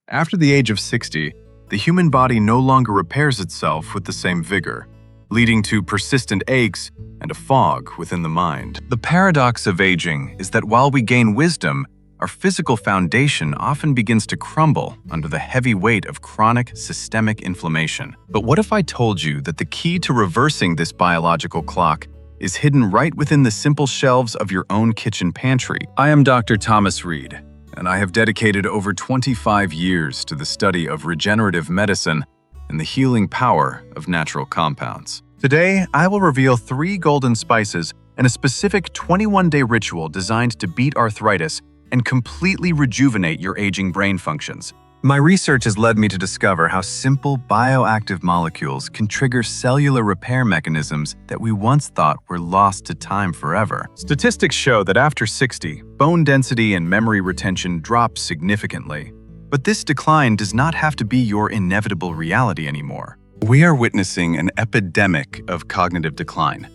After the age of 60, the human body no longer repairs itself with the same vigor, leading to persistent aches and a fog within the mind. The paradox of aging is that while we gain wisdom, our physical foundation often begins to crumble under the heavy weight of chronic systemic inflammation. But what if I told you that the key to reversing this biological clock is hidden right within the simple shelves of your own kitchen pantry? I am Dr. Thomas Reed, and I have dedicated over 25 years to the study of regenerative medicine and the healing power of natural compounds. Today, I will reveal 3 golden spices and a specific 21-day ritual designed to beat arthritis and completely rejuvenate your aging brain functions. My research has led me to discover how simple bioactive molecules can trigger cellular repair mechanisms that we once thought were lost to time forever. Statistics show that after 60, bone density and memory retention drop significantly. But this decline does not have to be your inevitable reality anymore. We are witnessing an epidemic of cognitive decline.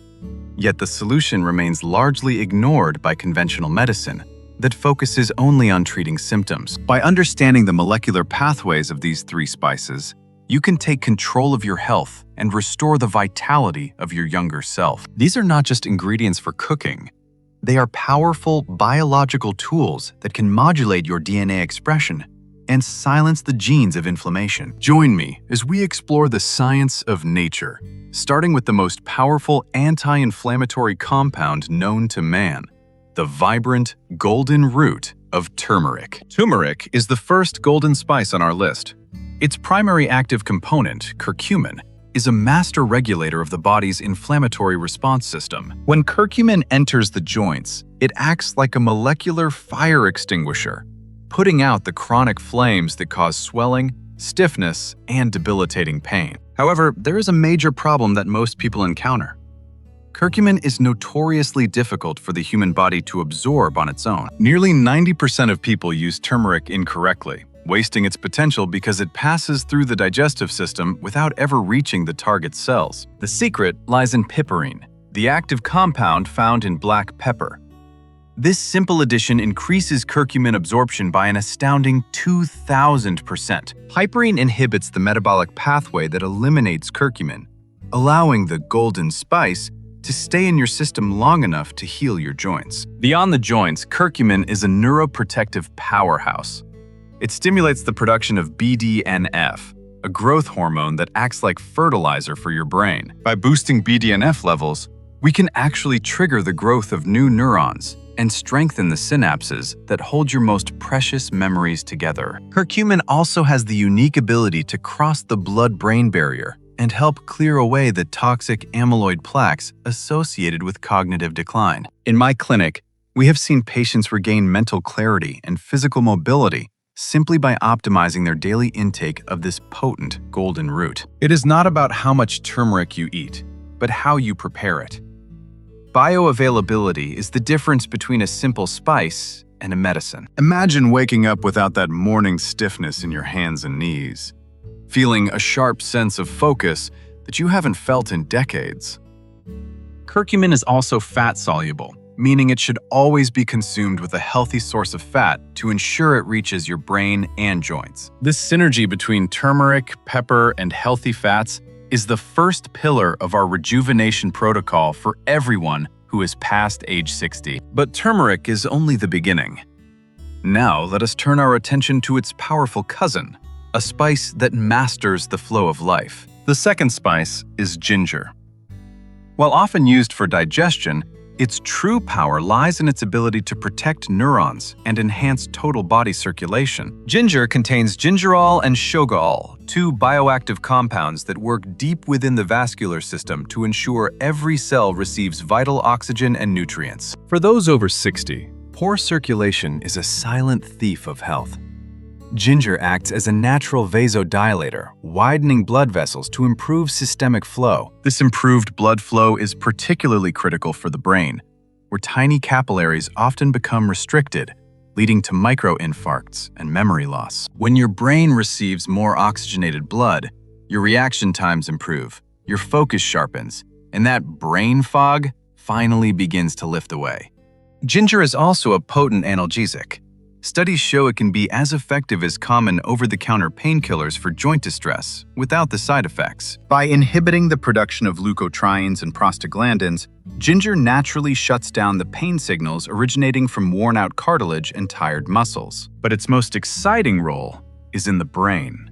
Yet the solution remains largely ignored by conventional medicine that focuses only on treating symptoms. By understanding the molecular pathways of these 3 spices, you can take control of your health and restore the vitality of your younger self. These are not just ingredients for cooking. They are powerful biological tools that can modulate your DNA expression and silence the genes of inflammation. Join me as we explore the science of nature, starting with the most powerful anti-inflammatory compound known to man, the vibrant golden root of turmeric. Turmeric is the first golden spice on our list. Its primary active component, curcumin, is a master regulator of the body's inflammatory response system. When curcumin enters the joints, it acts like a molecular fire extinguisher, putting out the chronic flames that cause swelling, stiffness, and debilitating pain. However, there is a major problem that most people encounter. Curcumin is notoriously difficult for the human body to absorb on its own. Nearly 90% of people use turmeric incorrectly, wasting its potential because it passes through the digestive system without ever reaching the target cells. The secret lies in piperine, the active compound found in black pepper. This simple addition increases curcumin absorption by an astounding 2,000%. Piperine inhibits the metabolic pathway that eliminates curcumin, allowing the golden spice to stay in your system long enough to heal your joints. Beyond the joints, curcumin is a neuroprotective powerhouse. It stimulates the production of BDNF, a growth hormone that acts like fertilizer for your brain. By boosting BDNF levels, we can actually trigger the growth of new neurons and strengthen the synapses that hold your most precious memories together. Curcumin also has the unique ability to cross the blood-brain barrier and help clear away the toxic amyloid plaques associated with cognitive decline. In my clinic, we have seen patients regain mental clarity and physical mobility simply by optimizing their daily intake of this potent golden root. It is not about how much turmeric you eat, but how you prepare it. Bioavailability is the difference between a simple spice and a medicine. Imagine waking up without that morning stiffness in your hands and knees, feeling a sharp sense of focus that you haven't felt in decades. Curcumin is also fat-soluble, meaning it should always be consumed with a healthy source of fat to ensure it reaches your brain and joints. This synergy between turmeric, pepper, and healthy fats is the first pillar of our rejuvenation protocol for everyone who is past age 60. But turmeric is only the beginning. Now let us turn our attention to its powerful cousin, a spice that masters the flow of life. The second spice is ginger. While often used for digestion, its true power lies in its ability to protect neurons and enhance total body circulation. Ginger contains gingerol and shogaol, 2 bioactive compounds that work deep within the vascular system to ensure every cell receives vital oxygen and nutrients. For those over 60, poor circulation is a silent thief of health. Ginger acts as a natural vasodilator, widening blood vessels to improve systemic flow. This improved blood flow is particularly critical for the brain, where tiny capillaries often become restricted, leading to microinfarcts and memory loss. When your brain receives more oxygenated blood, your reaction times improve, your focus sharpens, and that brain fog finally begins to lift away. Ginger is also a potent analgesic. Studies show it can be as effective as common over-the-counter painkillers for joint distress, without the side effects. By inhibiting the production of leukotrienes and prostaglandins, ginger naturally shuts down the pain signals originating from worn-out cartilage and tired muscles. But its most exciting role is in the brain.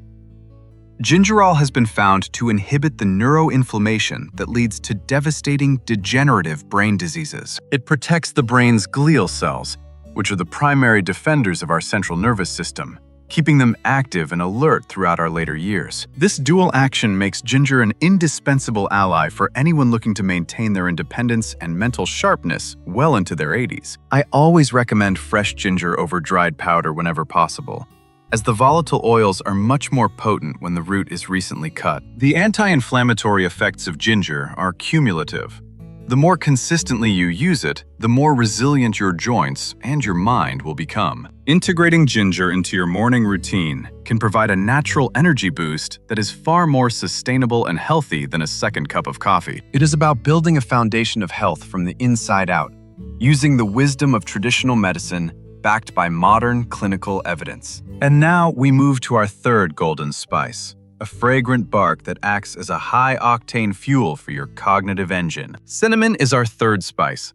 Gingerol has been found to inhibit the neuroinflammation that leads to devastating degenerative brain diseases. It protects the brain's glial cells, which are the primary defenders of our central nervous system, keeping them active and alert throughout our later years. This dual action makes ginger an indispensable ally for anyone looking to maintain their independence and mental sharpness well into their 80s. I always recommend fresh ginger over dried powder whenever possible, as the volatile oils are much more potent when the root is recently cut. The anti-inflammatory effects of ginger are cumulative. The more consistently you use it, the more resilient your joints and your mind will become. Integrating ginger into your morning routine can provide a natural energy boost that is far more sustainable and healthy than a second cup of coffee. It is about building a foundation of health from the inside out, using the wisdom of traditional medicine backed by modern clinical evidence. And now we move to our third golden spice, a fragrant bark that acts as a high-octane fuel for your cognitive engine. Cinnamon is our third spice.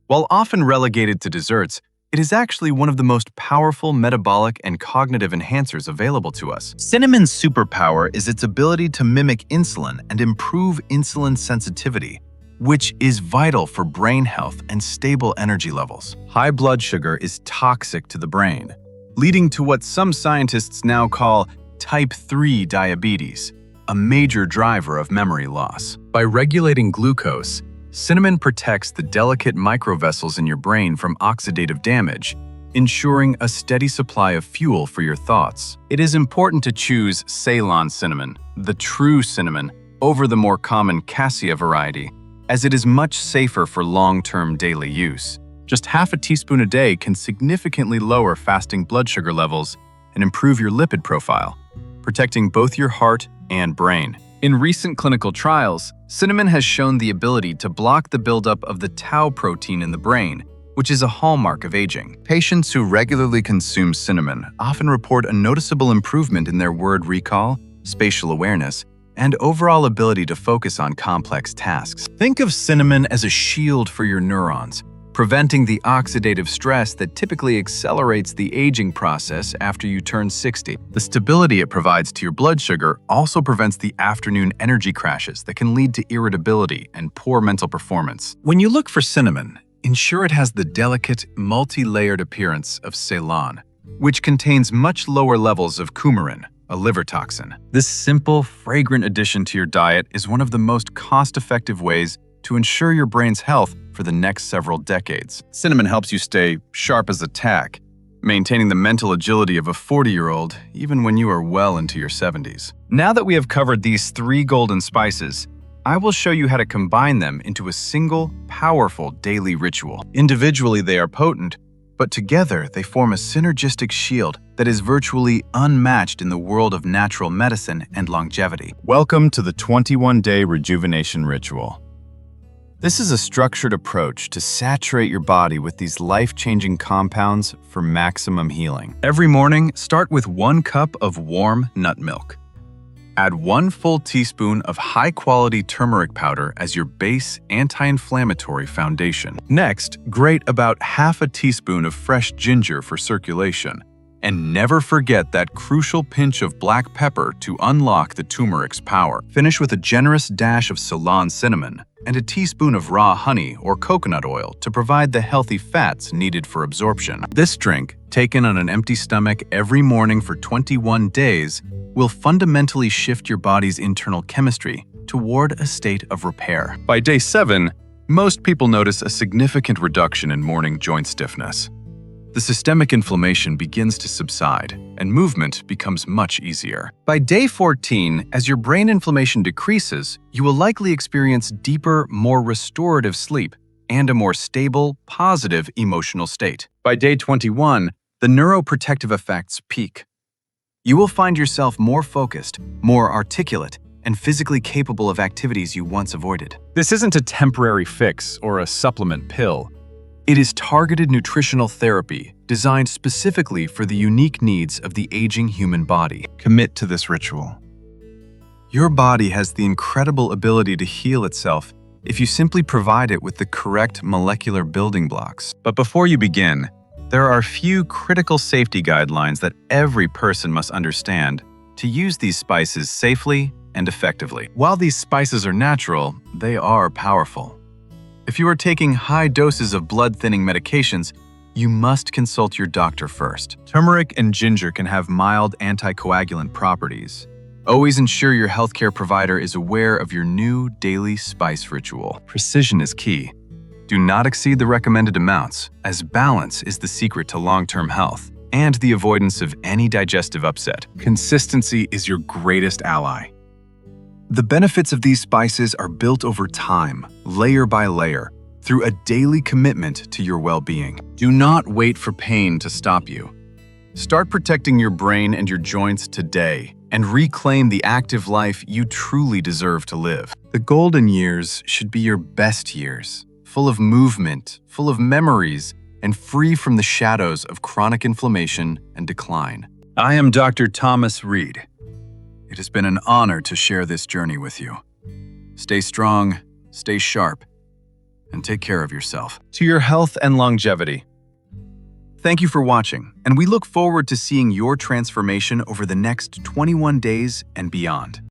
While often relegated to desserts, it is actually one of the most powerful metabolic and cognitive enhancers available to us. Cinnamon's superpower is its ability to mimic insulin and improve insulin sensitivity, which is vital for brain health and stable energy levels. High blood sugar is toxic to the brain, leading to what some scientists now call Type 3 diabetes, a major driver of memory loss. By regulating glucose, cinnamon protects the delicate microvessels in your brain from oxidative damage, ensuring a steady supply of fuel for your thoughts. It is important to choose Ceylon cinnamon, the true cinnamon, over the more common cassia variety, as it is much safer for long-term daily use. Just half a teaspoon a day can significantly lower fasting blood sugar levels and improve your lipid profile, protecting both your heart and brain. In recent clinical trials, cinnamon has shown the ability to block the buildup of the tau protein in the brain, which is a hallmark of aging. Patients who regularly consume cinnamon often report a noticeable improvement in their word recall, spatial awareness, and overall ability to focus on complex tasks. Think of cinnamon as a shield for your neurons, preventing the oxidative stress that typically accelerates the aging process after you turn 60. The stability it provides to your blood sugar also prevents the afternoon energy crashes that can lead to irritability and poor mental performance. When you look for cinnamon, ensure it has the delicate, multi-layered appearance of Ceylon, which contains much lower levels of coumarin, a liver toxin. This simple, fragrant addition to your diet is one of the most cost-effective ways to ensure your brain's health for the next several decades. Cinnamon helps you stay sharp as a tack, maintaining the mental agility of a 40-year-old even when you are well into your 70s. Now that we have covered these three golden spices, I will show you how to combine them into a single, powerful daily ritual. Individually, they are potent, but together they form a synergistic shield that is virtually unmatched in the world of natural medicine and longevity. Welcome to the 21-day rejuvenation ritual. This is a structured approach to saturate your body with these life-changing compounds for maximum healing. Every morning, start with 1 cup of warm nut milk. Add 1 full teaspoon of high-quality turmeric powder as your base anti-inflammatory foundation. Next, grate about half a teaspoon of fresh ginger for circulation. And never forget that crucial pinch of black pepper to unlock the turmeric's power. Finish with a generous dash of Ceylon cinnamon and a teaspoon of raw honey or coconut oil to provide the healthy fats needed for absorption. This drink, taken on an empty stomach every morning for 21 days, will fundamentally shift your body's internal chemistry toward a state of repair. By day 7, most people notice a significant reduction in morning joint stiffness. The systemic inflammation begins to subside, and movement becomes much easier. By day 14, as your brain inflammation decreases, you will likely experience deeper, more restorative sleep and a more stable, positive emotional state. By day 21, the neuroprotective effects peak. You will find yourself more focused, more articulate, and physically capable of activities you once avoided. This isn't a temporary fix or a supplement pill. It is targeted nutritional therapy designed specifically for the unique needs of the aging human body. Commit to this ritual. Your body has the incredible ability to heal itself if you simply provide it with the correct molecular building blocks. But before you begin, there are a few critical safety guidelines that every person must understand to use these spices safely and effectively. While these spices are natural, they are powerful. If you are taking high doses of blood-thinning medications, you must consult your doctor first. Turmeric and ginger can have mild anticoagulant properties. Always ensure your healthcare provider is aware of your new daily spice ritual. Precision is key. Do not exceed the recommended amounts, as balance is the secret to long-term health and the avoidance of any digestive upset. Consistency is your greatest ally. The benefits of these spices are built over time, layer by layer, through a daily commitment to your well-being. Do not wait for pain to stop you. Start protecting your brain and your joints today and reclaim the active life you truly deserve to live. The golden years should be your best years, full of movement, full of memories, and free from the shadows of chronic inflammation and decline. I am Dr. Thomas Reed. It has been an honor to share this journey with you. Stay strong, stay sharp, and take care of yourself. To your health and longevity. Thank you for watching, and we look forward to seeing your transformation over the next 21 days and beyond.